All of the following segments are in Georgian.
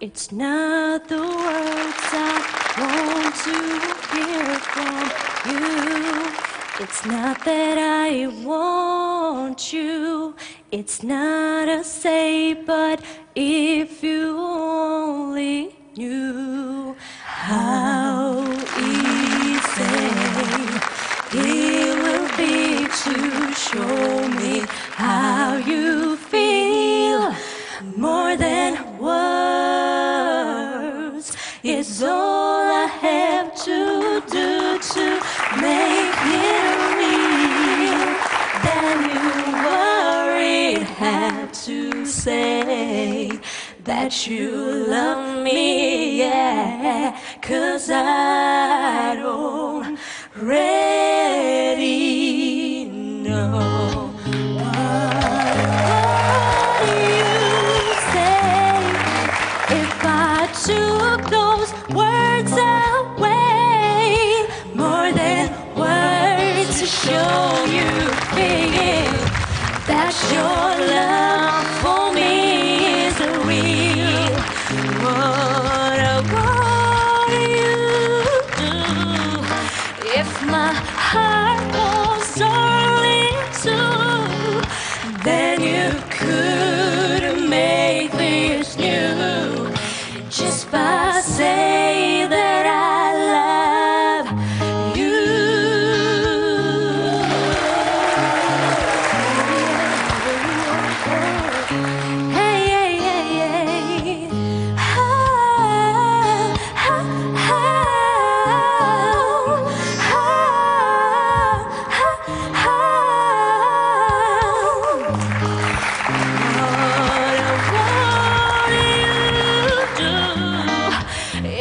It's not the words I want to hear from you. It's not that I want you. It's not a say, but if you only knew how easy it will be to show me how you feel. More than words is all I have to do to make it real. Then you worried have to say that you love me, yeah, 'cause I don't really know what you say. If I took those words away, more than words to show you feel that your love for me is real. What you do if my heart was only two? Then you could make this new just by saying that I love you. Hey, hey, hey, hey.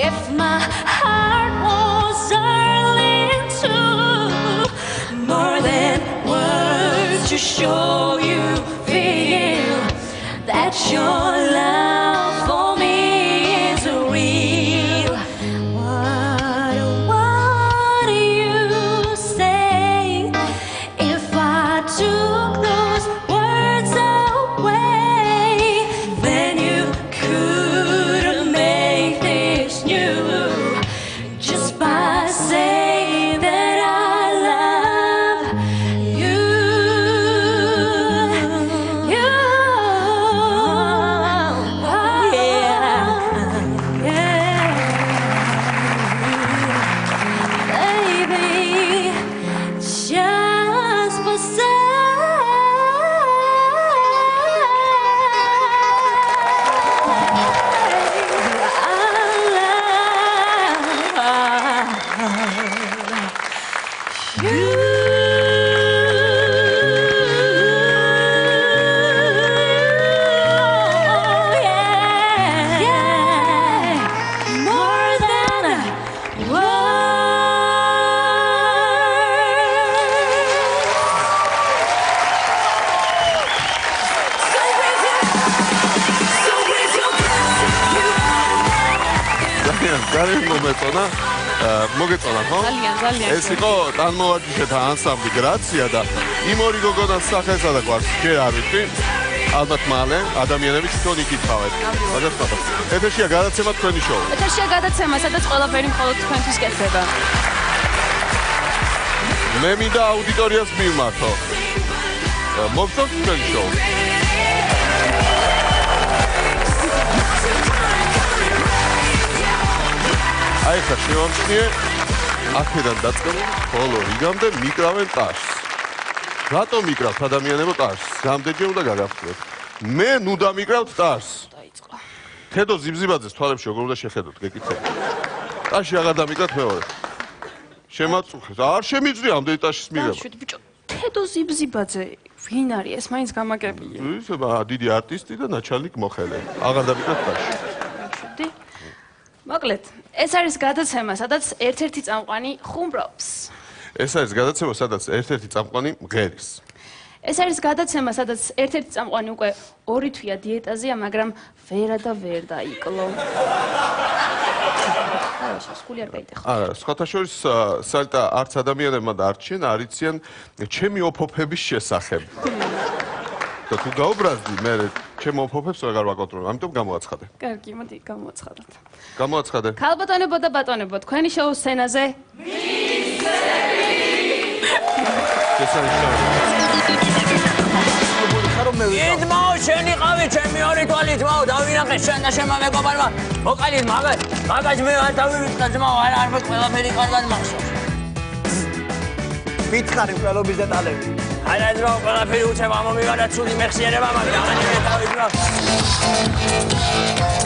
If my heart was only two, more than words to show you feel that your love for me is real. What do you say if I took those words away? Then you could make this new just by saying that I love you. Baby, just for more than a ძალიან მომეწონა. მოგეწონა, ხო? ძალიან. ეს იყო ტანმოვარჯიშეთა ანსამბლი გრაცია და იმ ორი გოგონას სახელსა და გვარს ჯერ არ ვიცი. ალბათ მალე ადამიანები თვითონ იკითხავენ. მაგასთან. ეთერშია გადაცემა თქვენი შოუ. ეთერშია გადაცემა, სადაც ყველაფერი მხოლოდ თქვენთვის კეთდება. მე მინდა აუდიტორიას მივმართო. მოგწონთ თქვენი შოუ? აი ხა შევამჩნიე აქედან დაწყებული ხოლო რიგამდე მიკრავენ ტაშს. რატომ მიკრავთ ადამიანებო ტაშს? რამდენჯერ უნდა გაგახსნათ? მე ნუ დამიკრავთ ტაშს. დაიწყო. თედო ზიბზიბაძეს თვალებში როგორ უნდა შეხედოთ, გეკითხები. ტაში აღარ დამიკრავთ მეორე. შემაწუხეთ. არ შემიძლია ამდენი ტაშის მიღება. შვიდ ბიჭო, თედო ზიბზიბაძე ვინ არის? ეს მაინც გამაგებია. ის დიდი არტისტი და ნაჩალნიკ მოხელე. აღარ დამიკრავთ ტაში. შვიდი. მოკლედ, ეს არის გადაცემა, სადაც ერთ-ერთი წამყვანი ხუმრობს. ეს არის გადაცემა, სადაც ერთ-ერთი წამყვანი მღერის. ეს არის გადაცემა, სადაც ერთ-ერთი წამყვანი უკვე 2 თვეა დიეტაზეა, მაგრამ ვერა და ვერ დაიკლო. არა, სკული არ გაიტეხა. არა, სხვათა შორის საერთოდ არც ადამიანებმა და არც შენ არ იციან ჩემი ოფოფების შესახებ. და თუ გაუბრაზდი, მე ჩემო ფოფებს ვეღარ ვაკონტროლებ, ამიტომ გამოაცხადე. კარგი, მოდი გამოაცხადოთ. გამოაცხადე. ქალბატონებო და ბატონებო, თქვენი შოუს სცენაზე იდმაო შენი ყავი ჩემი ორი თვალით მაო დავინახე შენ და შენ მეგობარმა მოკალით მაგას მე არ დავივიწყე ძმაო არ მე ყველაფერი კარგად მახსოვს მითხარი ყველობის დეტალები არა ძმაო ყველაფერი უცებ ამომივარა ცუდი მეხსიერება მაგრამ ამანივე დავიწყე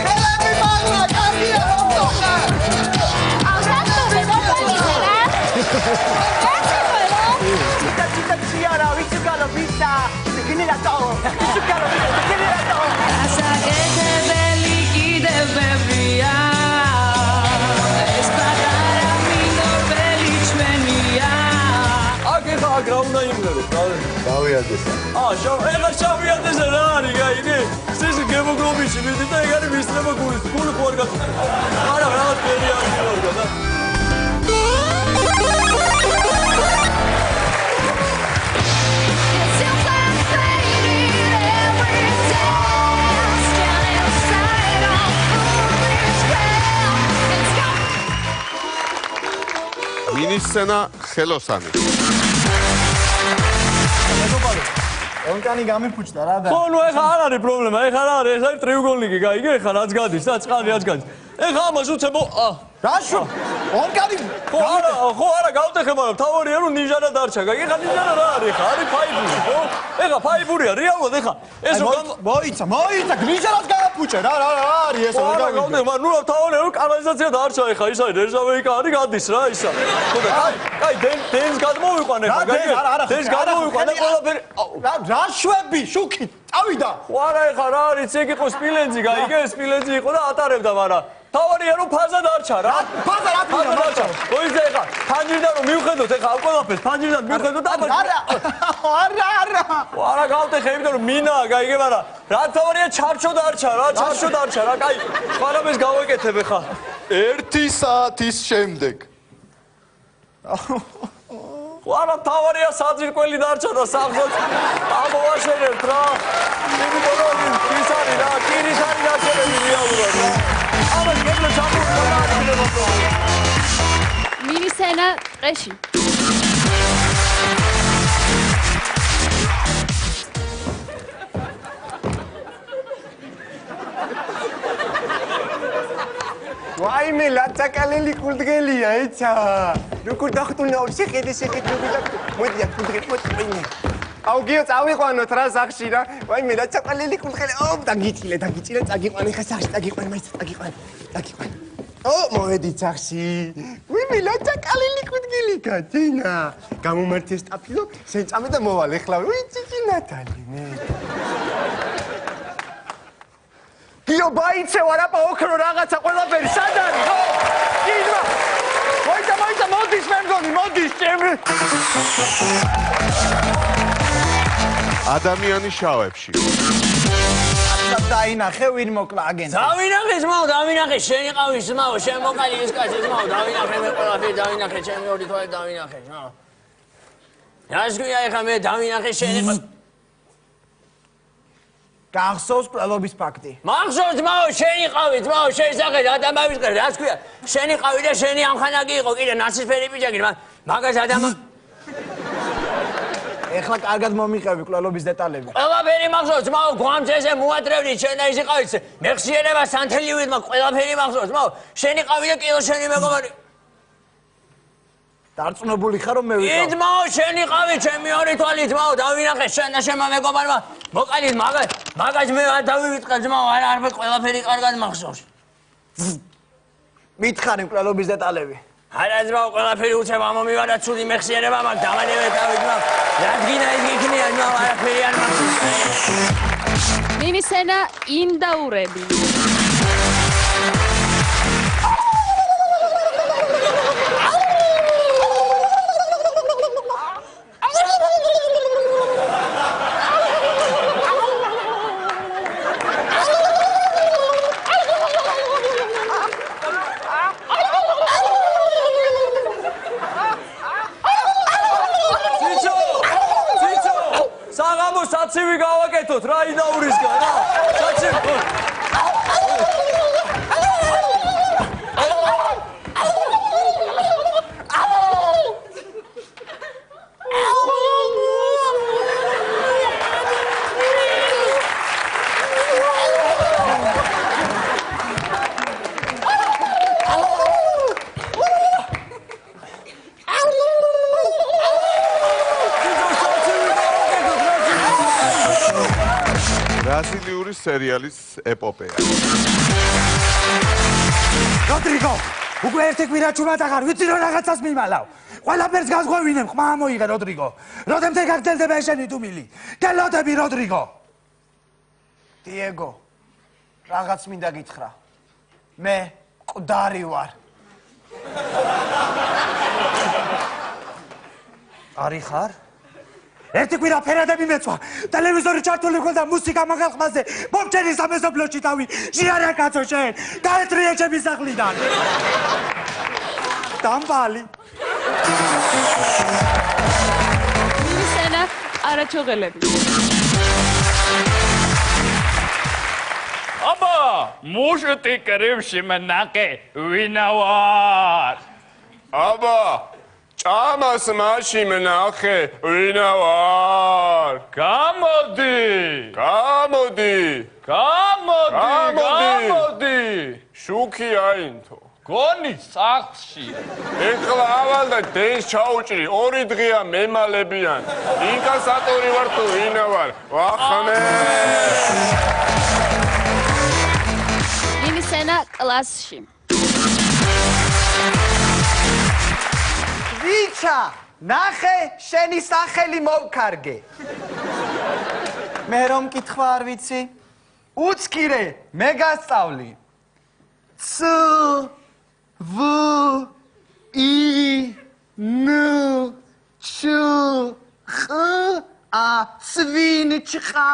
ხელები მაგა კარგია მოხდა Ciara, visto che l'ho vista, che ne la so, visto che l'ho vista, che ne la so. Asagete belli chi deve via Espagare a mino belli čvenija Აკი ხა აგრა უნდა იმღერო, რა. დავიადესა. ეხლა შავიადესა რა არის, გაიგე? ეს გემოგლობინში მიდი და ეგ არის მისწრება გულის, გული ხო არ გაწ. არა, რაღაც ფერი არის რა და. მინისცენა ხელოსანი. ონკანი გამიფუჭდა რა და. ხო, ნუ ეხლა არ არის პრობლემა, ეხლა რა არის, ეს არის ტრიუგოლნიკი, გაიგე? ეხლა რაც გადის და წყალი რაც გადის. ეხლა ამას უცებო, რაშო? ონკანი ხო არა გავტეხე, მაგრამ თავარია რომ ნიჟარა დარჩა, გაიგე? ეხლა ნიჟარა რა არის, ეხლა არის ფაიბური, ხო? ეხლა ფაიბურია, რეალურად ეხლა. ეს რომ მოიცა, გლიჟერას გააფუჭე რა არის ეს რა გავტეხე, მაგრამ ნუ თავარია რომ კანალიზაცია დარჩა ეხლა, ის არის რეზავეიკა არის გადის რა ისა. ხო და კაი, დენს გადმოვიყვანე, გაიგე? დენს გადმოვიყვანე ყველაფერი. რა შვები, შუქი, წავიდა. არა ეხლა რა არის, ეგ იყო სპილენძი, გაიგე? სპილენძი იყო და ატარებდა, მაგრამ თავარია რომ ფაზა დარჩა რა. ფაზა რა დარჩა. მოიძე ეხლა ფანჯრიდან რომ მივხედოთ ეხლა ამ ყველაფერს ფანჯრიდან მივხედოთ და არა გავტეხე, იმიტომ რომ მინაა, გაიგე, მაგრამ რა თავარია ჩარჩო დარჩა რა, კაი. ხარაბეს გავაკეთებ ეხლა. 1 საათის შემდეგ. არა თავარია საძირკველი დარჩა და სახლს ამოვაშენებთ რა. იმიტომ რომ ის არის რა, კირის არის დაშენები რეალურად რა. ამას გეძლო ჩამოვიდა მინისცენა ტყეში. ვაიმე ლაცაკალელი კულდგელია ეცა. როგორ დახტუნა შეხედე მოდი კულდგელი. აუ გიო წავიყვანოთ რა სახში რა. ვაიმე ლაცაკალელი კულდგელი. ო დაგიწილე წაგიყვანე ხა სახში წაგიყვანე მაინც წაგიყვანე. ო მოედი სახში. ვაიმე ლაცაკალელი კულდგელი გაძინა. გამომართე სტაფილო სენწამე და მოვალე ხლა. უი ციცი ნატალი მე. გიო ბაიცე ვარაპა ოქრო რაღაცა ყველაფერი სად არის ხო? გიო მოიცა მოდის მე მგონი მოდის ჩემი ადამიანი შავებში. დაინახე ვინ მოკლა აგენტი. დავინახე შენი ყავის ძმაო, შენ მოკალი ის კაცი ძმაო, დავინახე მე ყველაფერი დავინახე, ჩემი ორი თვალი დავინახე, ძმაო. რას გვია ეხლა მე დავინახე შენი გახსოვს ყველობის ფაქტი. მახსოვს ძმაო, შენი ყავი ძმაო, შეიძლება ადამავისყრე, რას ქვია? შენი ყავი და შენი ამხანაკი იყო, კიდე ნაცისფერი პიჯაკი, მაგას ეხლა კარგად მომიყევი ყველობის დეტალები. ყველაფერი მახსოვს ძმაო, გვამწესე მოატრევნი შენ და ისი ყავიც. მეხსიერება სანთელივით მაგ ყველაფერი მახსოვს ძმაო, შენი ყავი და კიდე შენი მეგობარი. დარწმუნებული ხარ რომ მე ვიყავ? ძმაო, შენი ყავი, ჩემი ორი თვალი ძმაო, დავინახე შენ და შენ მეგობარმა. მოკალით მაგას მე არ დავივიწყე ძმაო, არ მე ყველაფერი კარგად მახსოვს. მითხარი ყველობის დეტალები. არა ძმაო, ყველაფერი უცებ ამომივარა ცუდი მეხსიერება მაგ დამანევე თავი ძმაო. რადგინა ის იქნია ძმაო, არაფერი არ მახსოვს. მინისცენა ინდაურები. საცივი გავაკეთოთ რა ინდაურისგან რა სერიალის ეპოპეა. როდრიგო, უკვე ერთი კვირა ჩუმად აღარ ვიცი რომ რაღაცას მიმალავ. ყველაფერს გაზღვევინებ, ხმა მოიღე როდრიგო. როდემდე გაგრძელდება შენი თუმილი? გელოდები როდრიგო. დიეგო, რაღაც მინდა გითხრა. მე მკვდარი ვარ. არი ხარ? ერთი კვირა ფერადები მეწვა. ტელევიზორი ჩართული ხარ და მუსიკა მაგალ ხმაზე. მომჩენი სამეზობლოში თავი. ჟიარა კაცო შენ. გაეტრიე ჩემი სახლიდან. დამბალი. სენა არაჩოღელები. აბა, მუშტი კრებში მნაკე ვინავარ. აბა, ჭამას მასში მნახე ვინა ვარ. გამოდი. გამოდი. გამოდი. შუქი აინთო. გონი სახლში. ეხლა ავალ და დენს ჩაუჭრი. 2 დღეა მემალებიან. ინკასატორი ვარ თუ ვინა ვარ. ვახმე. სენა კლასში. ვიჩა, ნახე შენი სახელი მოვკარგე. მე რომ კითხვა არ ვიცი? უცკირე, მე გასწავლი. ც ვ ი ნ ჩ ხ ა სვინჩხა.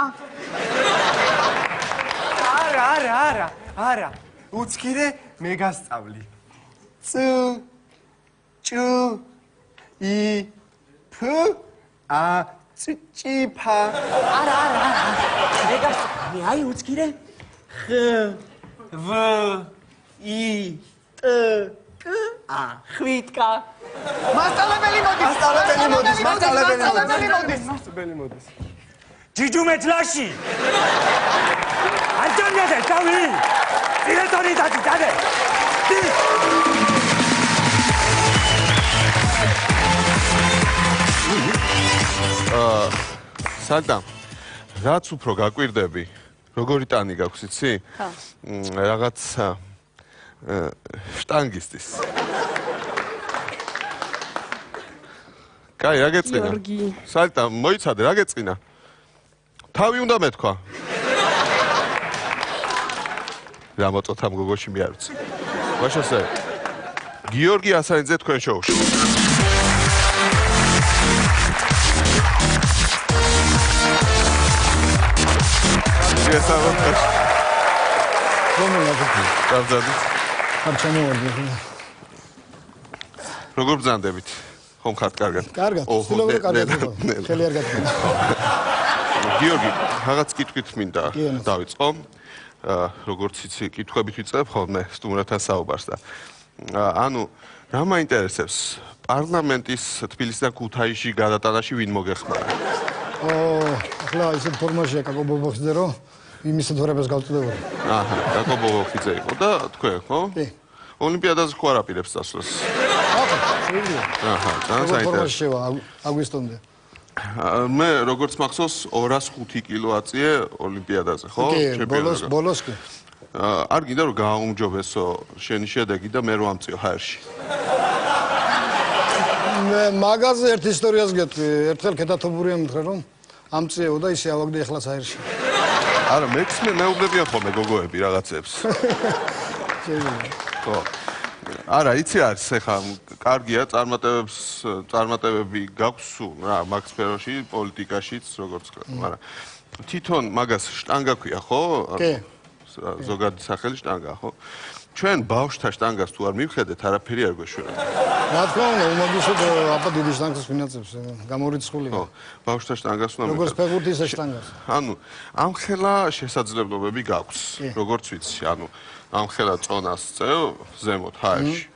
არა. უცკირე, მე გასწავლი. ც ჭ ი ფ ა ჭიფა. არა. მე გასწავლი. აი უცკირე. ხ ვ ი ტ კ ა ხვიტკა. მასწავლებელი მოდის. ჯიჯუმე ჯლაში. ანტონია და თავი. დირექტორი დაძიდე. სანტა, რაც უფრო გაკვირდები, როგორი ტანი გაქვს, იცი? ხო. რაღაც შტანგისტის. კაი, რა გეწინა? გიორგი. სანტა, მოიცადე, რა გეწინა? თავი უნდა მეთქვა. რა მოწოთ ამ გოგოში მე არ ვიცი. ვაშასე. გიორგი ასანიძე თქვენ შოუში. როგორ ბრძანდებით? ხომ ხართ კარგად? კარგად, ცდილობ რომ კარგად იყო. ხელი არ გატყდა. გიორგი, რაღაც კითხვით მინდა დავიწყო. როგორც იცი, კითხვებით ვიწყებ ხოლმე სტუმრებთან საუბარს და ანუ რა მაინტერესებს პარლამენტის თბილისიდან ქუთაისში გადატანაში ვინ მოგეხმარა? ახლა ისეთ ფორმაშია კაკო ბობოხიძე რომ იმის თორებას გავწდებოდი. აჰა, კაკო ბობოხიძე იყო და თქვენ ხო? კი. ოლიმპიადაზე ხო არ აპირებს წასვლას? შეიძლება. აჰა, ძალიან საინტერესო. ფორმაში შევა აგვისტომდე. მე როგორც მახსოვს 205 კილო აწიე ოლიმპიადაზე, ხო? კი, ბოლოს კი. არ გინდა რომ გააუმჯობესო შენი შედეგი და მე რო ამწიო ჰაერში. მე მაგაზე ერთ ისტორიას გეტყვი. ერთხელ ქეთათობურია მითხრა რომ ამწიეო და ისე ავაგდე ეხლაც ჰაერში. არა, მეუბნებიან ხოლმე გოგოები რაღაცებს. ხო. არა, იცი არის ხა კარგია წარმატებები გაქვს სულ რა მაგ სფეროში, პოლიტიკაშიც როგორც ვთქვა, მაგრამ თვითონ მაგას შტანგა ქვია, ხო? კი. ზოგადი სახელი შტანგა, ხო? ჩვენ ბავშვთა შტანგას თუ არ მივხედეთ, არაფერი არ გვეშვერა. რა თქმა უნდა, უმაგისოდ აბა დიდი შტანგას ვინაცებს, გამორიცხული. ხო, ბავშვთა შტანგას უნდა როგორც ფეხბურთი ისე შტანგას. ანუ ამხელა შესაძლებლობები გაქვს, როგორც ვიცი, ანუ ამხელა წონას წევ ზემოთ ჰაერში.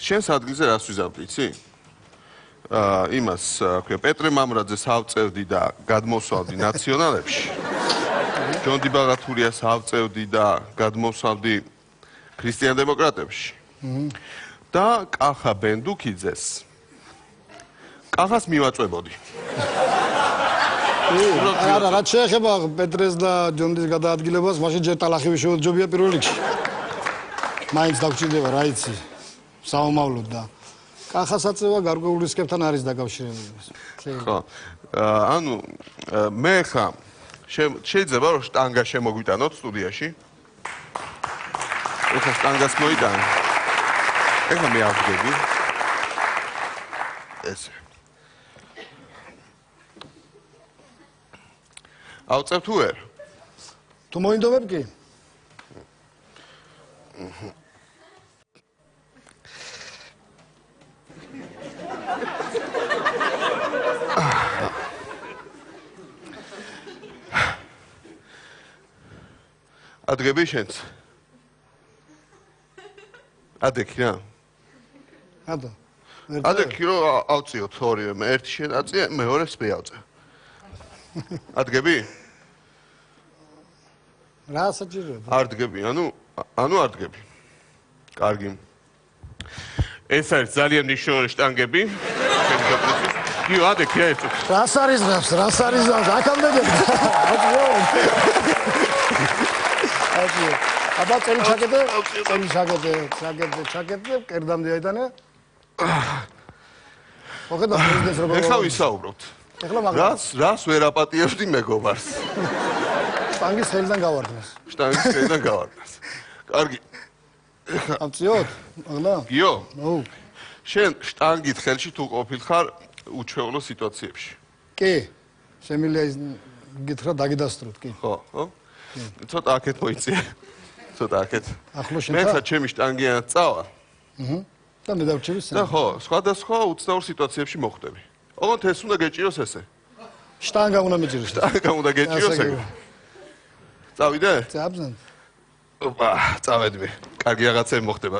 შენს ადგილზე რას ვიზამთ, იცი? იმას, ქვია, პეტრე მამრაძეს ავწევდი და გადმოსვავდი ნაციონალებში. ჯონდი ბაღათურიას ავწევდი და გადმოსვავდი ქრისტიან დემოკრატებში. და კახა ბენდუკიძეს კახას მივაწვებოდი. არა, რაც შეეხება პეტრეს და ჯონდის გადაადგილებას, მაშინ ჯერ ტალახივი შეუძლებია პირველ რიგში. მაინც დაგჭირდება, რა იცი, საომავლოდ და კახასაწევა გარკვეულ რისკებთან არის დაკავშირებული. ხო. ანუ მე ხა შეიძლება რომ შტანგა შემოგვიტანოთ სტუდიაში. ეხლა შტანგას მოიტან. ეხლა მე ავდგები. ესე. ავწევ თუ ვერ? თუ მოინდომებ კი? ადგები შენც? ადექი რა? აბა. ადექი რომ ავწიოთ ორივე, მე ერთი შენ აწია, მეორეს მე ავწევ. ადგები? რა საჭიროა? არ დგები, ანუ არ დგები. კარგი. ეს არის ძალიან მნიშვნელოვანი შტანგები. შენი გაკეთების. იო, ადექი რა ეწევს? რას არის რას? აქამდე გები. აბა წელი ჩაკეტე, კერდამდე აიტანე. მოხდა პრეზიდენტს როგორ ეხლა ვისაუბროთ. ეხლა მაგრამ რას ვერ აპატიებდი მეგობარს? შტანგის ხელიდან გავარდნეს. შტანგის ხელიდან გავარდნეს. კარგი. ავწიოთ? მაგლა? გიო? ნუ. შენ შტანგით ხელში თუ ყოფილხარ უჩვეულო სიტუაციებში. კი. შემიძლია გითხრა დაგიდასტროთ, კი. ხო. ცოტა აქეთ მოიწია. ცოტა აქეთ. ახლო შენ მე ხა ჩემი შტანგიანად წავა. და მე დავჩები სამ. და ხო, სხვადასხვა უცნაურ სიტუაციებში მოხვდები. ოღონდ ეს უნდა გეჭიროს ესე. შტანგა უნდა მიჭიროს. შტანგა უნდა გეჭიროს ეგ. წავიდე? წაბზან. ოპა, წავედები. კარგი რაღაცები მოხდება.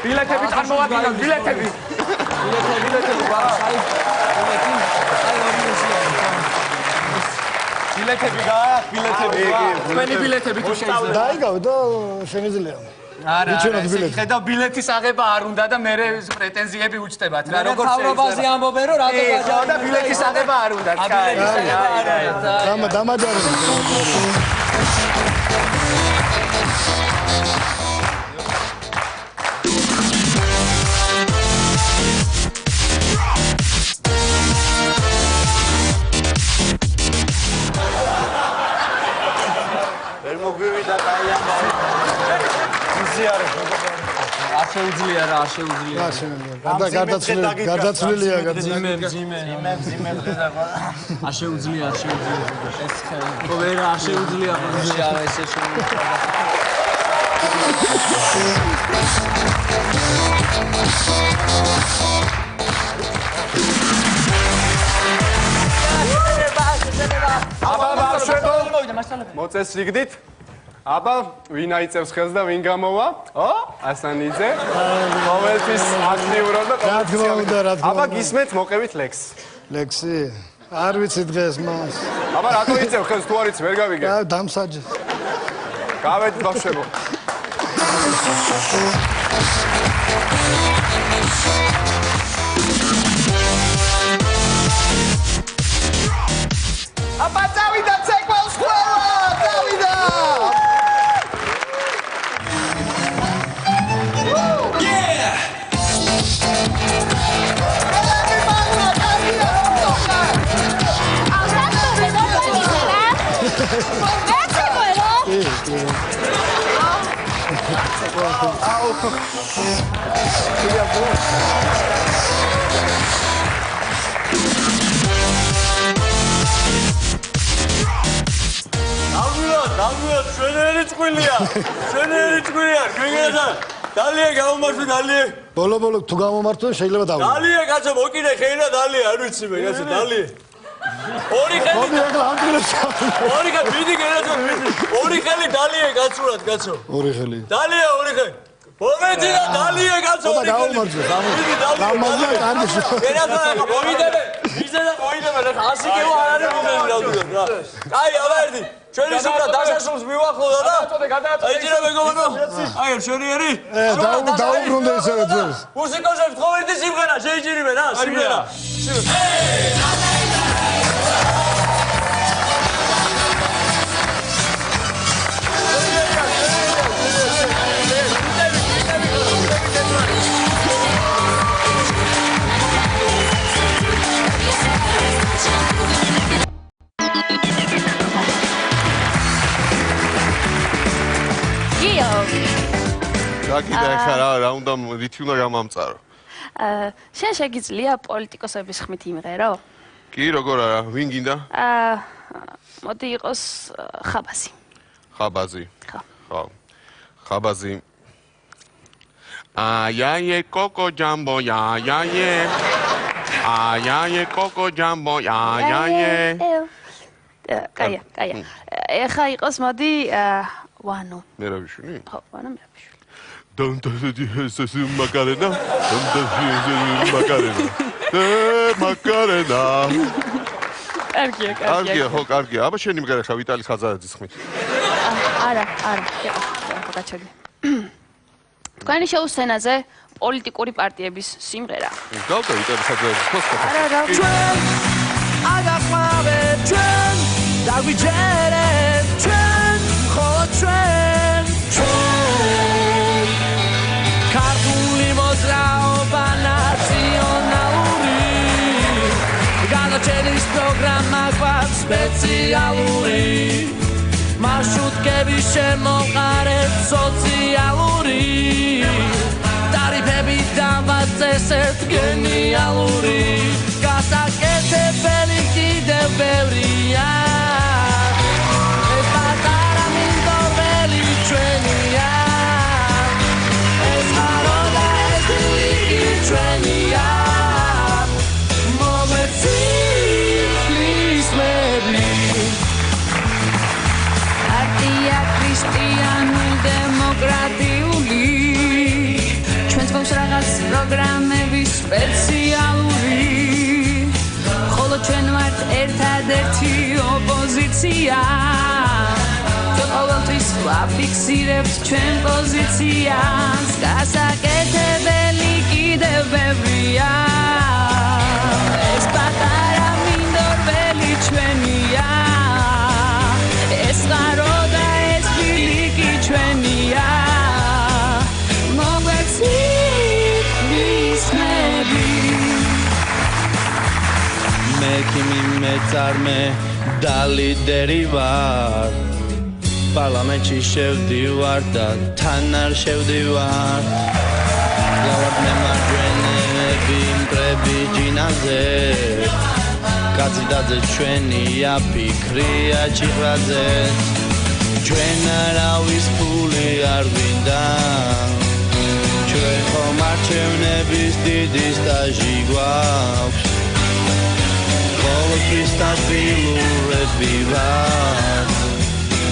ბილეთები წარმოვადგინოთ, ბილეთები. ბილეთები გააქვს, ბილეთები. თქვენი ბილეთები თუ შეიძლება. დაიგავ და შემიძლია. არა, ვიჩვენოთ ესე ბილეთი. ხედავ ბილეთის აღება არ უნდა და მე პრეტენზიები უჩნდებათ რა, როგორ მთავრობაზე ამბობენ რომ რატო გაჟარდა და ბილეთის აღება არ უნდა. დამაჯარი. არ შეუძლია რა, არ შეუძლია. რა შემიძლია. გარდაცვლილია. არ შეუძლია. ეს ხო ვერა არ შეუძლია ყოველში არა ესე შემიძლია. აბა ბავშვებო, მოწესრიგდით? აბა, ვინ აიწევს ხელს და ვინ გამოვა? ასანიძე. ყოველთვის აქტიურობ და რა თქმა უნდა. აბა გისმენთ, მოყევით ლექსს. ლექსი. არ ვიცი დღეს მას. აბა რატო იწევ ხელს თუ არ იცი, ვერ გავიგე. დამსაჯე. გავეთ ბავშვებო. აბა წავიდა ცეკველს ყველა, წავიდა. ნამდვილად შვენიერი წყვილია. შვენიერი წყვილია. გიგედა. დალია გამომართვე დალია. ბოლო თუ გამომართვე შეიძლება დავიდე. დალია კაცო მოკიდე ხეინა დალია არ ვიცი მე კაცო დალია. ორი ხელი. მოდი ახლა ამბილებს ორი ხელი მიდი კაცო მიდი. ორი ხელი დალია კაცურად კაცო. ორი ხელი. დალია ორი ხელი. მომედი და დალია კაცო ორი ხელი. გამომართვე. მიდი დალია. გამომართვე კარგი. კაცო მომიდე. მიზე და მოიდება და ასე კი არ არის მიზეზი ნამდვილად რა. აი, ავერდი. ჩვენი სიტყვა დასასრულს მივახლოვდა და აიჭირა მეგობრო. აი, შენიერი? დაუბრუნდა ისევე ძველს. მუსიკოსებს ხო ერთი სიმღერა შეიჭირებენ რა, სიმღერა. გაკიდა ხა რა უნდა რითი უნდა გამამწარო. შენ შეგიძლია პოლიტიკოსების ხმით იმღერო? კი, როგორ არა, ვინ გინდა? მოდი იყოს ხაბაზი. ხაბაზი. ხო. ხო. ხაბაზი. Ayaye coco jambo ayaye. Ayaye coco jambo ayaye. კაია. ეხა იყოს მოდი ვანო. მერაბიშვილი? ხო, ვანო მერაბიშვილი. Macarena. Macarena. Macarena. კარგია, ხო, კარგია. აბა შენი მგარა ხა ვიტალი ხაზარაძის ხმით. არა, გაჩერდი. თქვენი შოუს სცენაზე პოლიტიკური პარტიების სიმღერა. გავდა ვიტალი ხაზარაძის ხოსტა. არა, ჩვენ აგაყვავებ ჩვენ დაგვიჯერებ ჩვენ ხო ჩვენ ქართული მოძრაობა ნაციონალური განაჩენის პროგრამა გვაქვს სპეციალური მარშრუტკების შემოყარეთ სოციალური ტარიფები დავაწესებთ გენიალური გასაკეთებელი კიდევ ბევრია ეს პატარა მინდორველი ჩვენია ეს ხაროდა ეს ლიკი ჩვენია მოგვეცით ხმები პარტია ქრისტიანი დემოკრატიული ჩვენს გვაქვს რაღაც პროგრამები სპეციალური ხოლო ჩვენ ვართ ერთადერთი ოპოზიცია ჩვენ ყოველთვის ვაფიქსირებთ ჩვენ პოზიციას გასაკეთებელი კიდევ ბევრია ეს პატარა მინდორველი ჩვენია ეს ღარო და ეს ბილიკი ჩვენია მოგვეცით მისმები მექიმი მეწარმე და ლიდერი ვარ პარლამენტში შევდივარ და თან არ შევდივარ ლავად მემარჯვენეები მტრები ჯინაზე კაციდაძე ჩვენია ფიქრია ჭირვაზე ჩვენ არავის ფული არ გვინდა ჩვენ ხომ არჩევნების დიდი სტაჟი გვაქვს ყოველთვის სტაბილურები ვართ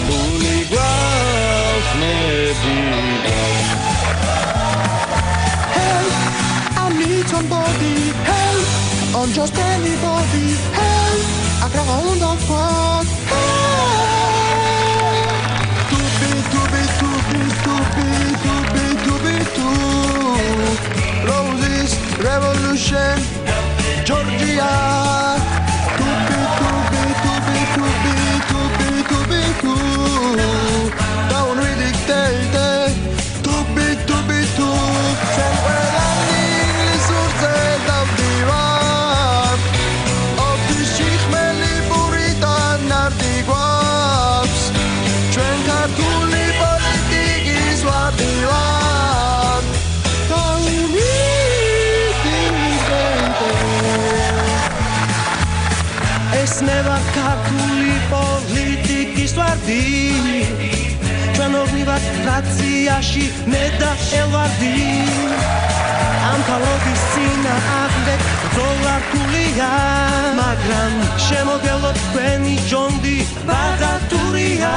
ფული გვაქვს ნები Help, I need somebody Help, I'm just anybody Help, I can't hold on fuck Roses, revolution, Georgia Down with dictate to be sempre danni le surze da divan Of the shich meli burita nardi guaps Ჩვენ ქართული პოლიტიკის ვარ დივან ეს ნება ქართული პოლიტიკის ვარდი ჩვენ ოღონდ ფრაქციაში მე და ელვარდი ამ ქალაქის წინააღმდეგ ბრძოლა რთულია მაგრამ შემოგელოთ თქვენი ჯონდი ბაზატურია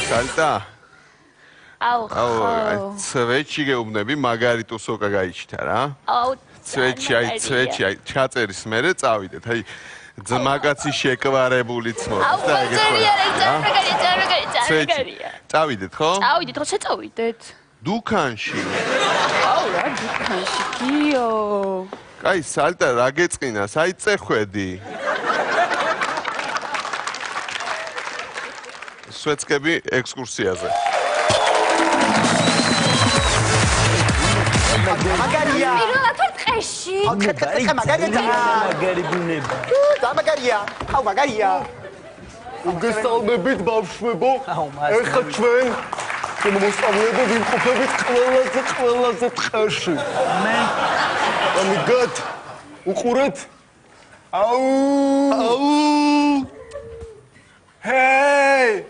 სალტა აუ ცვეჩი გეუბნები მაგარიტო სოკა გაიჩნდა რა აუ ცვეჩი ჩაწერის მერე წავიდეთ აი ძმაკაცი შეკვარებულიც მოდის და ეგეთ წავიდეთ ხო? წავიდეთ ხო შეწავიდეთ დუქანში აუ რა დუქანში გიო კაი სალტა რა გეწყინას აი წეხვედი სვეცკები ექსკურსიაზე მაგარია პირველად ვარ ტყეში მაგარი ბუნება და მაგარია აუ მაგარია უგესალმებით ბავშვებო ეხლა ჩვენ მოსწავლეები ვიმყოფებით ყველაზე ტყეში მე ამიგად უყურეთ აუ Hey!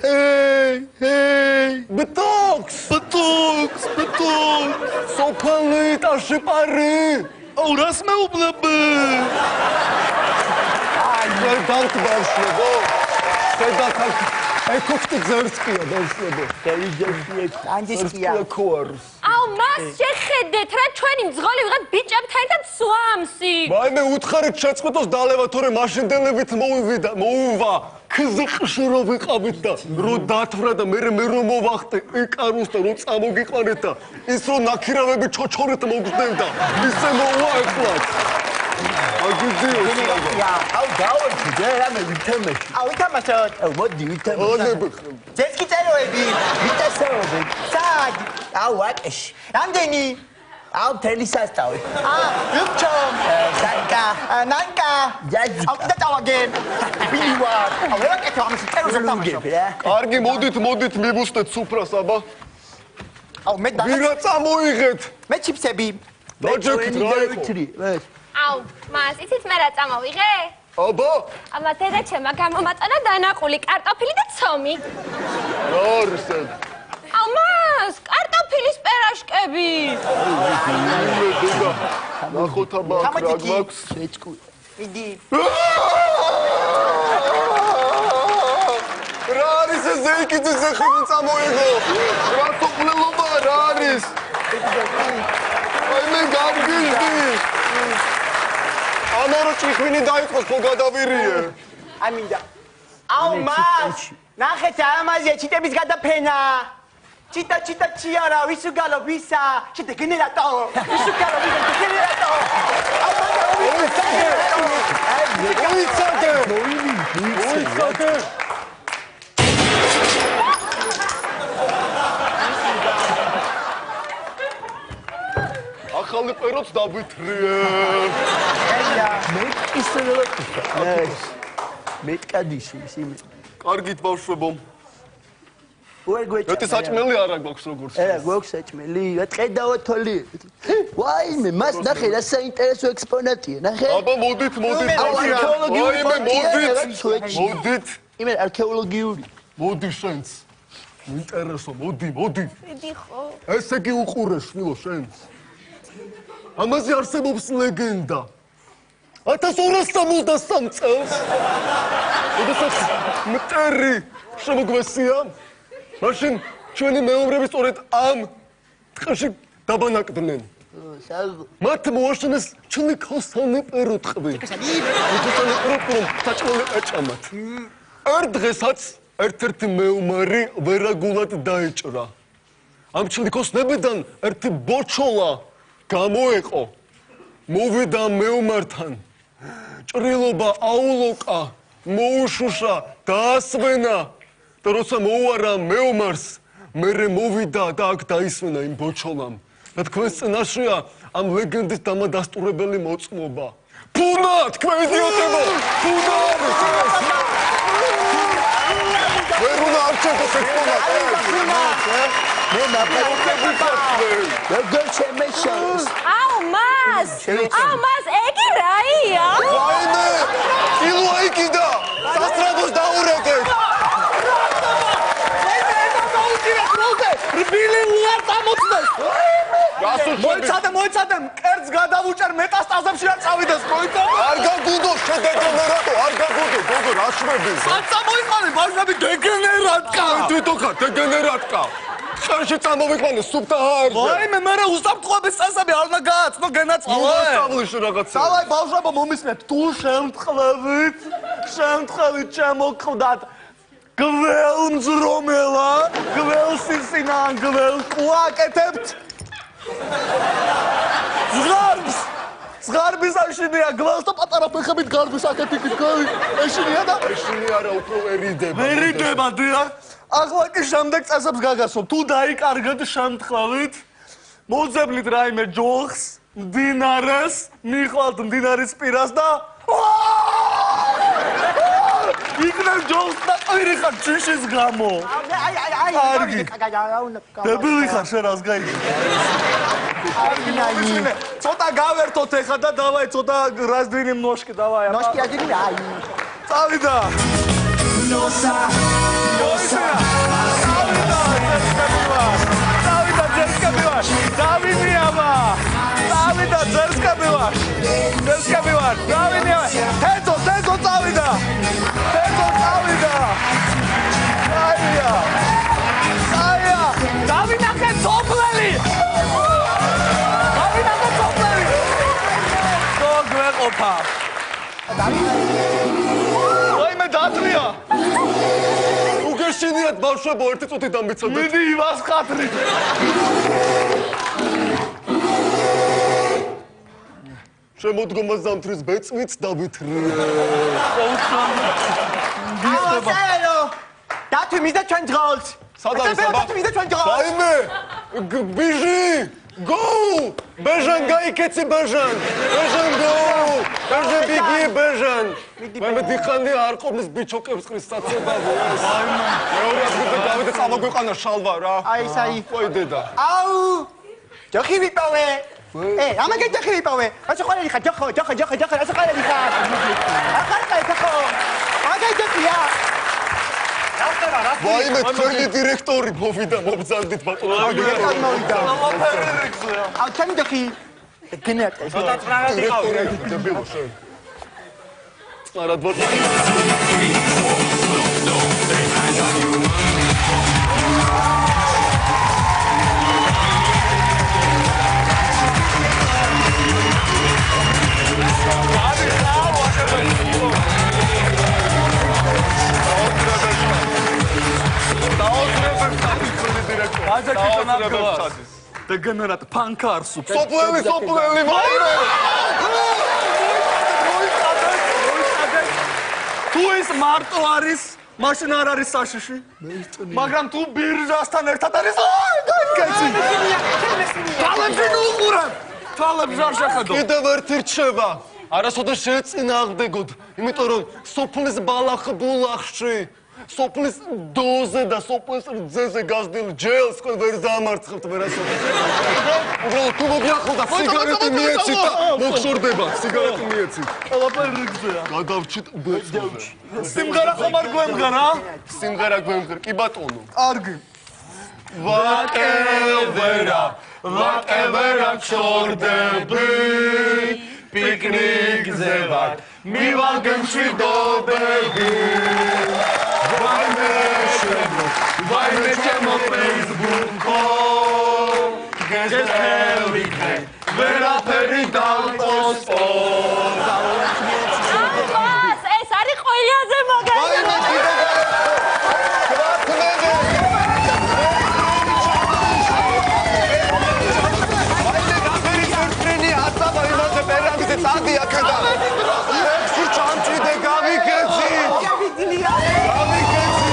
Betox! Sopalit aşıparı! Orası mı ublabı? Ay, böyle dalk başladı. Seda tak. Ekoftik zerskiya başladı. Andiskiya kurs. აუ მას შეხედეთ რა ჩვენი მძღოლი ვიღაც ბიჭებთან ერთად სვამსი მაიმე უთხარით შეწყვეტოს დალევა თორე მაშინდელებით მოუვა ქზიყში რო ვიყავით და რო დათვრა და მე რომ მოვახტე ეკაროს და რო წამოგიყვანეთ და ის რო ნაქირავები ჩოჩორეთ მოგდევდა ისე მოვა ეხლაც აგიძიო აუ გავარჩი რამე ვითამაშე აუ ვითამაშოთ მოდი ვითამაშე ძესკი წეროები ვიტასოები სად აუ აკეში რამდენი აუ მთელი სასწავი ლუქჩომ ნანკა ჯაჯიკა აუ და წავაგენ ბილივა აუ ეკეთე ამას წეროზე თამაშობ კარგი მოდით მივუსტეთ სუფრას აბა აუ მე და ვირა წამოიღეთ მე ჩიფსები დაჯექით რა იყო აუ მას იცით მე რა წამოვიღე აბა ამა დედა ჩემმა გამომაწონა დანაყული კარტოფილი და ცომი რა არის აუ მას კარტოფილის პერაშკები ნახოთ აბა რა გვაქვს შეჭკუ იდი რა არის ეს ზეიკიძე ზეხინი წამოიღო რა თοπლელობა რა არის აი მე გამგიჟდი ამარო ჭიხვინი დაიწყოს ხო გადავირიე ამინდა აუ მას ნახეთ ამაზე ჩიტების გადაფენა ჩიტა ჩიარა ვისუგალო ვისა ჩიტა გენერატო ვისუგალო ვისა გენერატო აუ მოიცადე ახალი პეროც დავითრიე მე ისე მეტკადიში სიმე კარგით ბავშვებო უეგოჭა ეტი საჭმელი არა გვაქვს როგორც არა გვაქვს საჭმელი ატყედაო თოლი ვაიმე მას ნახე რა საინტერესო ექსპონატია ნახე აბა მოდით მოდით იმე არქეოლოგიური მოდი შენც ინტერესო მოდი დიდი ხო ესე კი უყურე შვილო შენც ამაზე არსებობს ლეგენდა 1263 წელს როდესაც მტერი შემოგვესია მაშინ ჩვენი მეომრები სწორედ ამ ტყეში დაბანაკდნენ მათ მოაშენეს ჩლიქოსანი პერუტყვი ჩლიქოსანი პერუტყვი საჭმელი ეჭამათ ერთ დღესაც ერთ-ერთი მეომარი ვერაგულად დაეჭრა ამ ჩლიქოსნებიდან ერთი ბოჩოლა გამოეყო მოვიდა მეომართან ჭრილობა აულოკა მოუშუშა დაასვენა და როცა მოუარა მეომარს მერე მოვიდა და აქ დაისვენა იმ ბოჩოლამ და თქვენს წინაშეა ამ ლეგენდის დამადასტურებელი მოწმობა ფუნა თქვენ იდიოტებო ფუნა ვერ უნდა არჩევოს ექსპონატი მე ნაპრევი როგორ შემეშალოს აუ მას ეგი რაია ვაიმე ილო აიკიდა სასტრაგოს დაურეკეთ რბილი უარ წამოწდეს მოიცადე, კერძ გადავუჭერ მეტასტაზებში არ წავიდეს, მოიცადე. არ გაგუდო, შედეგენერატო, არ გაგუდო, გოგო, რა შვების. საცა მოიყვანე, ბავშვები დეგენერატკა. თვითონ ხარ დეგენერატკა. შენში წამოვიყვანე სუფთა ჰაერზე. ვაიმე, მე უსაფრთხოების წესები არ უნდა გააცნო გენაცვალე. მოსწავლეში რაღაცა. დავაი ბავშვებო მომისმენთ, თუ შემთხვევით ჩემოხდათ გველმძრომელა, გველსისინან გველკუაკეთებთ. ზღარბის აშინია, გველს და პატარა ფეხებით გარბის აკეთებით ეშინია და ეშინი არა, უფრო ვერიდება. ვერიდება, დიახ. ახლა კი შემდეგ წესებს გაგასვამ. თუ დაიკარგეთ შემთხვევით, მოძებნით რაიმე ჯოხს, მდინარეს, მიხვალთ მდინარის პირას და იქნებ ჯოხს და ყირიხარ ჯიშის გამო. კარგი. დებილი ხარ შენ რას გაიგე. კარგი, მოგვიშინე. ცოტა გავერთოთ ეხა და დავაი ცოტა раздвинем ножки, давай. ნოშკი აჯილი აი. წავიდა. წავიდა ძერსკები ვარ. წავიდა ძერსკები ვარ. წავიდა. თეთო წავიდა. დავინახე ძოფლელი. ხო გვეყოფა. ვაიმე დათვლია. უგეშინიათ ბავშვებო, ერთი წუთი დამიცადეთ. მიდი ივას ხათრი. შემოდგომას დამთრის ბეწვიც დავითრია. აუ, დათვი მისდა ჩვენ ძღოლს. სად არის აბა? დათვი მისდა ჩვენ ძღოლს. ვაიმე! ბიჟი! Go! Bejan გაიქეცი Bejan! Bejan go! Bejan ბიგი Bejan! მე დიხანდი არ ყოფნის ბიჩოკებს ყრის საცებავო ეს. მეორე ადგილზე გავიდე წამოგვიყანა შალვა რა. აი საი. ყოი დედა. აუ! ჯოხი ვიპოვე. ამაგე ჯოხი ვიპოვე. ასე ყოლელი ხარ, ჯოხო, ასე ყოლელი ხარ. ახარ ხარ. აგე ჯოხია. ვაიმე, თქვენი დირექტორი მოვიდა, მობრძანდით ბატონო. აუ, ჩემი ჯოხი. გენერატა. დირექტორი დებილო შენ. წყარად ვარ. დეგენერატ ფანკარსუ. სოპლელი, ვაიმე! თუ ის მარტო არის, მაშინ არ არის საშიში. მაგრამ თუ ბირჟასთან ერთად არის, გაიგეცი. თვალებში უყურებ. თვალებს არ შეხედო. კიდევ ერთი რჩება. არასოდეს შეეწინააღმდეგოთ, იმიტომ რომ სოფლის ბალახბულახში სოფლის დოზე და სოფლის რძეზე გაზრდილ ჯელს თქვენ ვერ დაამარცხებთ ვერასოდეს. უბრალოდ თუ მოგიახლოვდა სიგარეტი მიეცით და მოგშორდებათ, სიგარეტი მიეცით. ყველაფერი რიგზეა. გადავჭით ბეწვში. სიმღერა ხომ არ გვემგან, ა? სიმღერა გვემღერ, კი ბატონო. კარგი. ვაკევერა ჩორდები პიკნიკზე ვარ მივაგენ მშვიდობები ვაიმე ჩემო ფეისბუქო გესწრებიდე ვერაფერი დავპოსტო ეს არის ყველაზე მაგარი წადი აქედა. ექსი ჩამჭიდე გამიგეცი. გამიგეცი.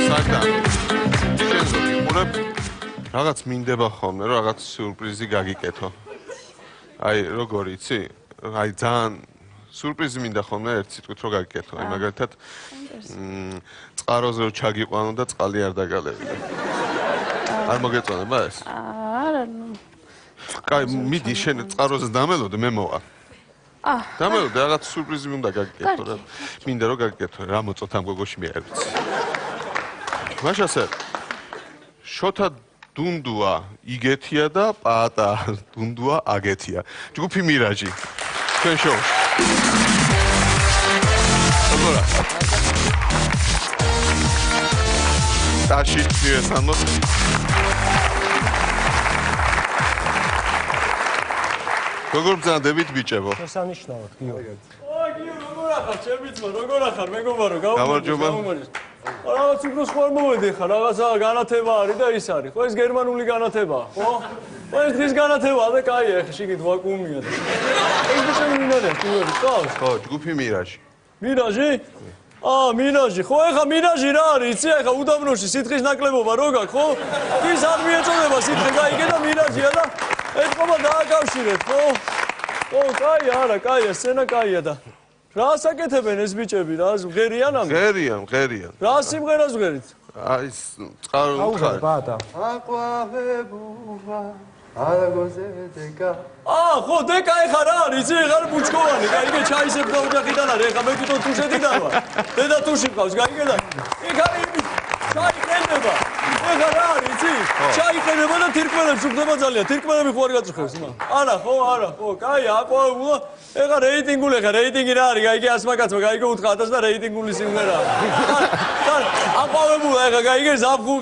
საკა. შენ ზოგიერთ რაღაც მინდება ხოლმე, რომ რაღაც სიურპრიზი გაგიკეთო. აი, როგორ იცი? აი, ძალიან სიურპრიზი მინდა ხოლმე ერთ სიტყვით რომ გაგიკეთო. აი, მაგალითად წყაროზე რომ ჩაგიყვანო და წყალი არ დაგალებინო. არ მოგეწონება ეს? არა, ნუ. კაი, მიდი შენ წყაროზე დამელოდე, მე მოვა. დამეულდა რაღაც სურპრიზი უნდა გაგიკეთო რა. მინდა რომ გაგიკეთო რა მოწოთ ამ გოგოში მე არ ვიცი. მაშასე შოთა დუნდუა იგეთია და პაატა დუნდუა აგეთია. ჯგუფი მირაჟი. თქვენ შოუში. როგორ ტაში მიესალმოთ. როგორ ბრძანდებით ბიჭებო? შესანიშნავად, გიორგი. გიო, როგორ ახარ, ჩემი ძმა, როგორ ახარ, მეგობარო, გამარჯობა. რაღაც უფრო სხვა მომედი ხარ, რაღაცა განათება არის და ის არის. ხო, ეს გერმანული განათებაა, ხო? ხო, ეს დღის განათებაა და კაია, ეხლა შიგით ვაკუუმია და. ეს ბიჭები მინარია, ტურები ყავს? ხო, ჯგუფი მირაჟი. მირაჟი? მინაჟი, ხო, ეხლა მინაჟი რა არის, იცი, ეხლა უდაბნოში სითხის ნაკლებობა რო გაქვს, ხო? ის არ მიეწოდება სითხე, გაიგე და მინაჟია და ეთქობა დააკავშირეთ, ხო? ხო, კაია, არა, კაია, სცენა კაია და რა საკეთებენ ეს ბიჭები, რა ღერიან ამ? ღერიან. რა სიმღერას ვღერით? აი ეს წყარო უთხარი. ბატა. აყვავებულა აგოზე დეკა. ხო, დეკა ეხა რა არის, იცი, ეხა ბუჩქოვანი, გაიგე, ჩაისებ და ოჯახიდან არის, ეხა მე თვითონ თუშეთიდან ვარ. დედა თუში ყავს, გაიგე და ეხა ჩაიყენება. ეხა რა არის, იცი? ჩაიყენება და თირკმელებს უხდება ძალიან. თირკმელები ხო არ გაწუხებს, მა? არა, ხო, კაია, აყვავებულა. ეხა რეიტინგი რა არის, გაიგე, ასმაკაცმა, გაიგე, უთხრა 1000 და რეიტინგული სიმღერაა. აყვავებულა, ეხა გაიგე,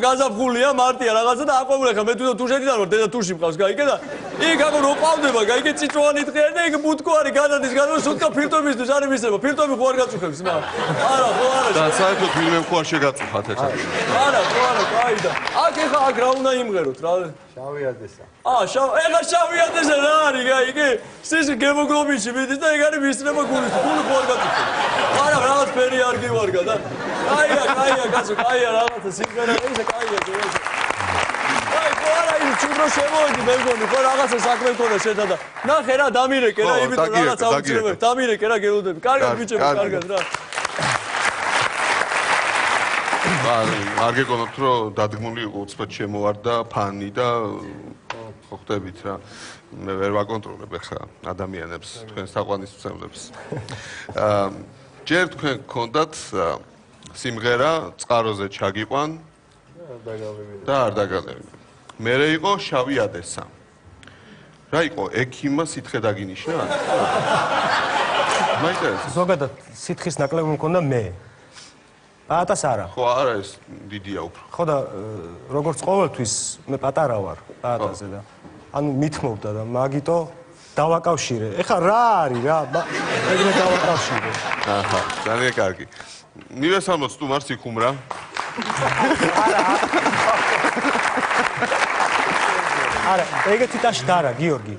გაზაფხულია, მარტია რაღაცა და აყვავებულა, ეხა მე თვითონ თუშეთიდან ვარ, დედა თუში ყავს, გაიგე და იქ აგო რო ყავდება, გაიგე, წიწვოვანი დღეა და იქ ბუტკო არის, გადადის, სულკა ფილტვებისთვის არის მისება, ფილტვები ხო არ გაწუხებს, მა? არა. და საერთოდ ვინმე ხო არ შეგაწუხათ ეს. არა, კაი და აქ რა უნდა იმღეროთ რა? შავი ადესა. ეხა შავი ადესა რა არის, გაიგე? სის გემოგლობინში მიდის და ეგ არის მისწრება გულის, გული ხო არ გაწუხებს. არა, რაღაც ფერი არ გივარგა და კაია, კაცო, კაია რაღაცა სიმღერა ისე კაია ძე. ხო არა ის ჩუბრო შემოვიდი მე მგონი ხო რაღაცა საქმე მქონდა შეთა და ნახე რა დამირეკე რა იმიტომ რაღაც აუცილებლად დამირეკე რა გელოდები კარგად ბიჭები კარგად რა არ გეკონებთ რომ დადგმული იყო უცბად შემოვარდა ფანი და ხო ხტებით რა მე ვერ ვაკონტროლებ ახლა ადამიანებს თქვენ საყვანისმცემლებს ჯერ თქვენ გქონდათ სიმღერა წყაროზე ჩაგიყვან და არ დაგალევინე მერე იყო შავი ადესა. რა იყო ექიმა სითხე დაგინიშნა? მაინტერესებს. ზოგადად სითხის ნაკლები მქონდა მე. პაატას არა. ხო, არა ეს დიდია უფრო. ხო და როგორც ყოველთვის მე პატარა ვარ პაატაზე და ანუ მithმობდა და მაგიტო დავაკავშირე. ეხლა რა არის რა? ეგრე დავაკავშირე. აჰა, ძალიან კარგი. მივესალმოთ სტუმარს იქუმრა. არა, ეგეთი ტაში არა, გიორგი.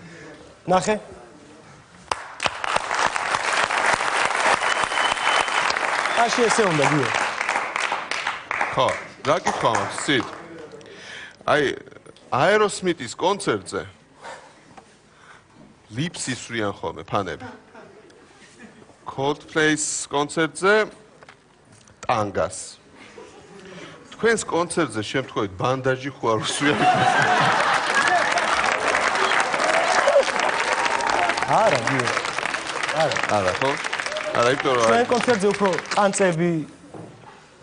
ნახე. ტაში ესე უნდა, გიორგი. ხო, რა კითხვა მაქვს, სით? აი, აეროსმითის კონცერტზე ლიპს ისვრიან ხოლმე ფანები. Coldplay-ის კონცერტზე ტანგას. თქვენს კონცერტზე შემთხვევით ბანდაჟი ხო არ უსვიან? არა, გიორგი. არა, ხო? არა, იმიტომ რომ ჩვენ კონცერტზე უფრო ყანწები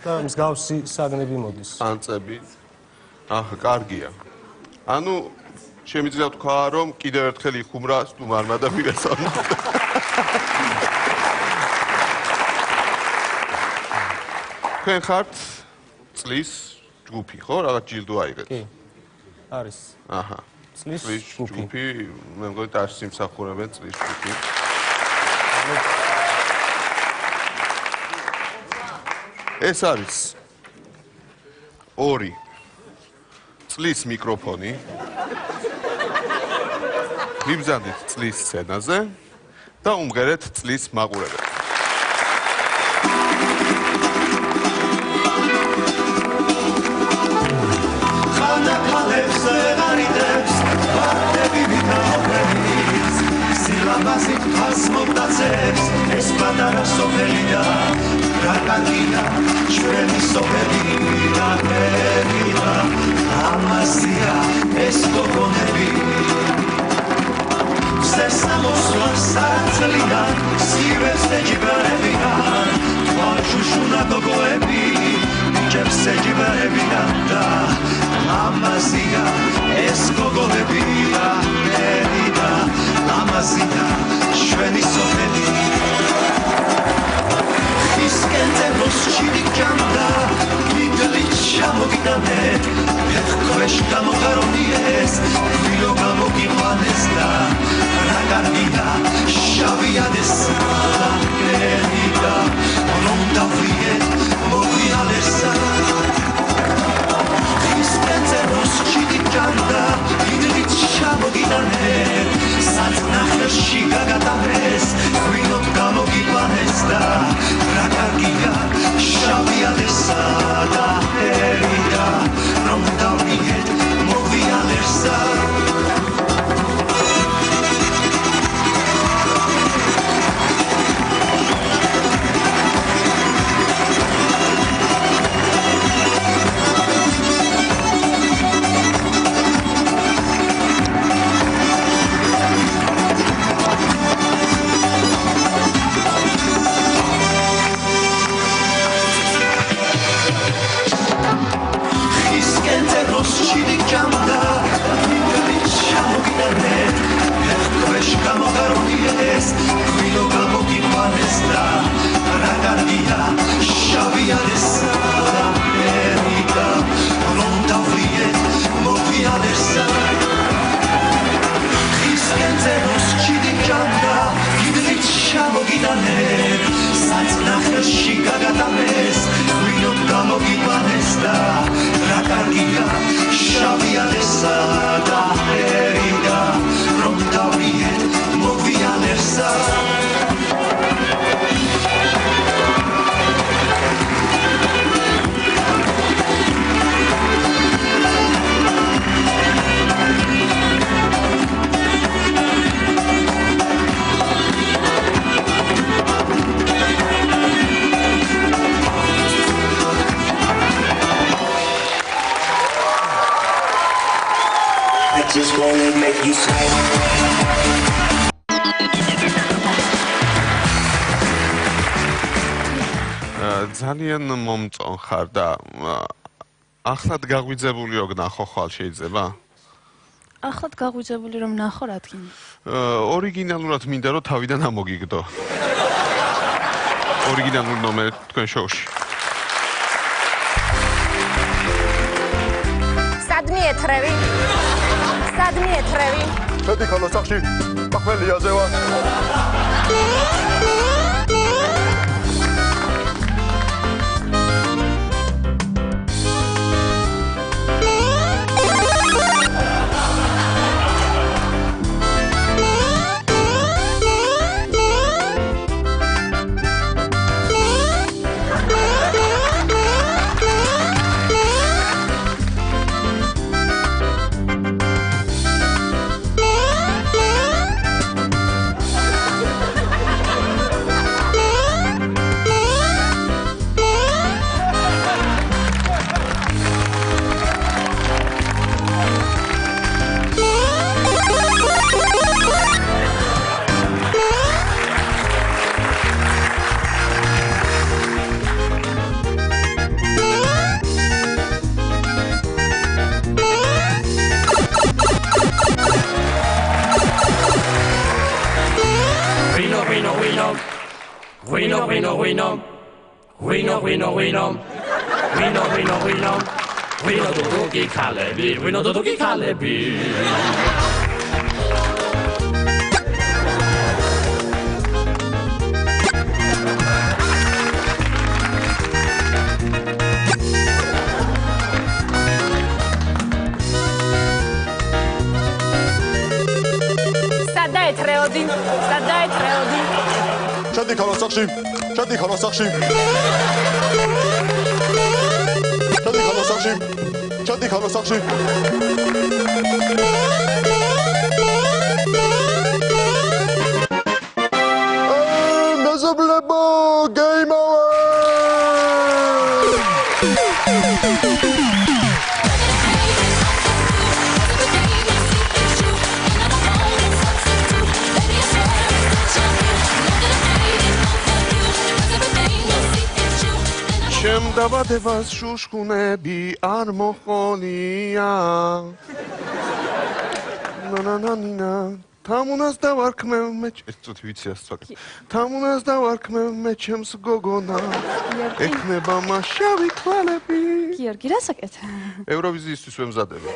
და მსგავსი საგნები მოდის. ყანწები. აჰა, კარგია. ანუ შემიძლია თქვა, რომ კიდევ ერთხელ იხუმრა სტუმარმა და მივესალმოთ. თქვენ ხართ წლის ჯგუფი, ხო? რაღაც ჯილდო აიღეთ. კი. არის. აჰა. წლის ჯგუფი, მე მგონი ტაშს იმსახურებენ წლის ჯგუფი. ეს არის ორი წლის მიკროფონი. მიბრძანდით წლის სცენაზე და უმღერეთ წლის მაყურებელს. Silabasik hasmobdatsebs es patara sofelida rakakina shveni sofelida evida amasia es kokonebi sesamos la satzlida ეჯიბერებიან თვალშუშუნა გოგოები ჭებს ეჯიბერებიან და ლამაზია ეს გოგოები ერი და ლამაზია ჩვენი სოფელი ისკენზე მოსჩილი ჭამდა მიგლით ჩამოგიტანე ეხქვეშ გამოღარონიეს ვილო გამოგიყვანეს და რა კარგია შავიანეს ერი და რომ დავიეთ მოვიალესა ისკენზე მოსჩილი ჭამდა მიგლით ჩამოგიტანე საწნახელში გაგატარეს ვილო გამოგიყვანეს და რა კარგია შავიანესა და ერი და რომ დავიეთ მოვიალესა Just wanna make you smile. ძალიან მომწონ ხარ და ახლად გაგვიძებული რო გნახო ხვალ შეიძლება? ახლად გაგვიძებული რომ ნახო რა თქმა. ორიგინალურად მინდა რომ თავიდან ამოგიგდო. ორიგინალური ნომერი თქვენ შოუში. სადმი ეთრევი? სადმი ეთრევი? შედი ხოლოსახში ახველიაზე ვარ. შედი ხოლოსახში შედი ხოლოსახში შედი ხოლოსახში მეზობლებო game over ჩემ დაბადებას შუშხუნები არ მოხონია ნანანანა თამუნას დავარქმევ მე წუთ ვიცი ასწვაკე თამუნას დავარქმევ მე ჩემს გოგონა ეხნება მასშავი თვალები გიორგი რა საკეთ? ევროვიზიისთვის ვემზადება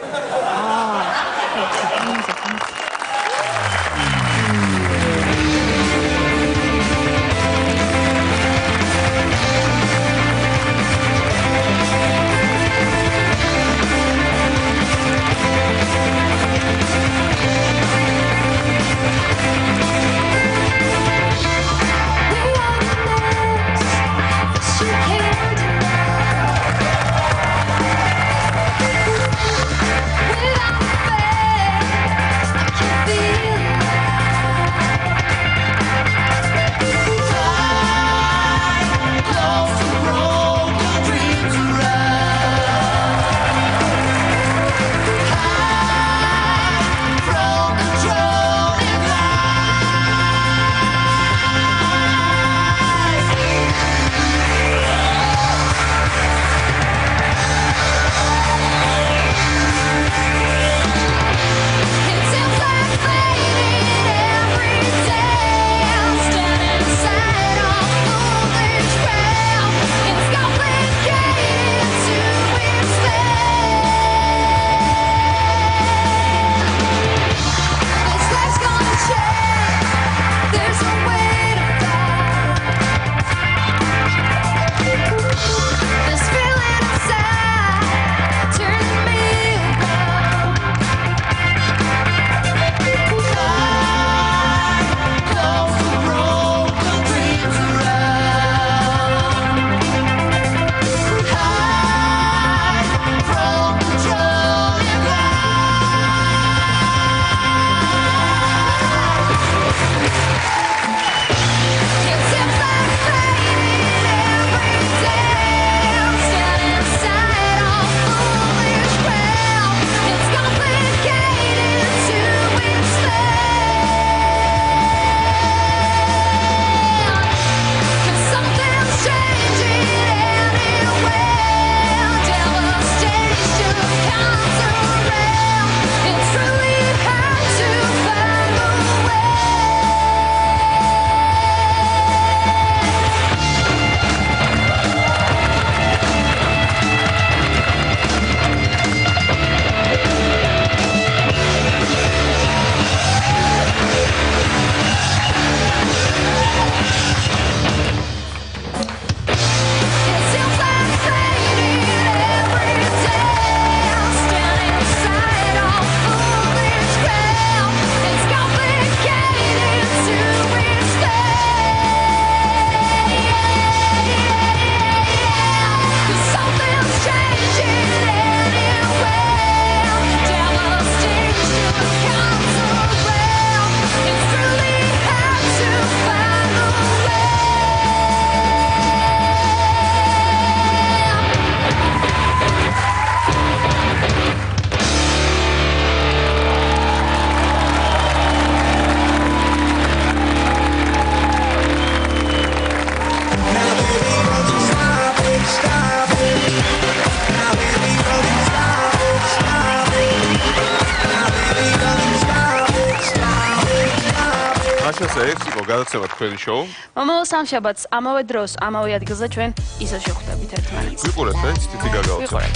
ეს იყო გადაცემა თქვენი შოუ. მომავალ სამშაბათს ამავე დროს, ამავე ადგილზე ჩვენ ისევ შევხვდებით ერთმანეთს. ვიყურეთ, თითი გაგაოცეთ.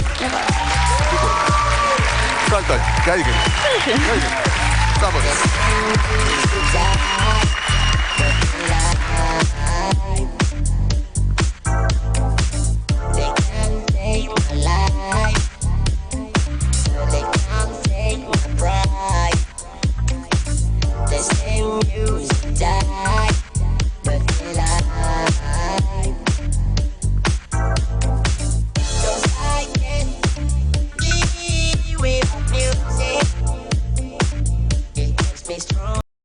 ვიყურეთ. სანტა, გაიგე. Vamos. Die.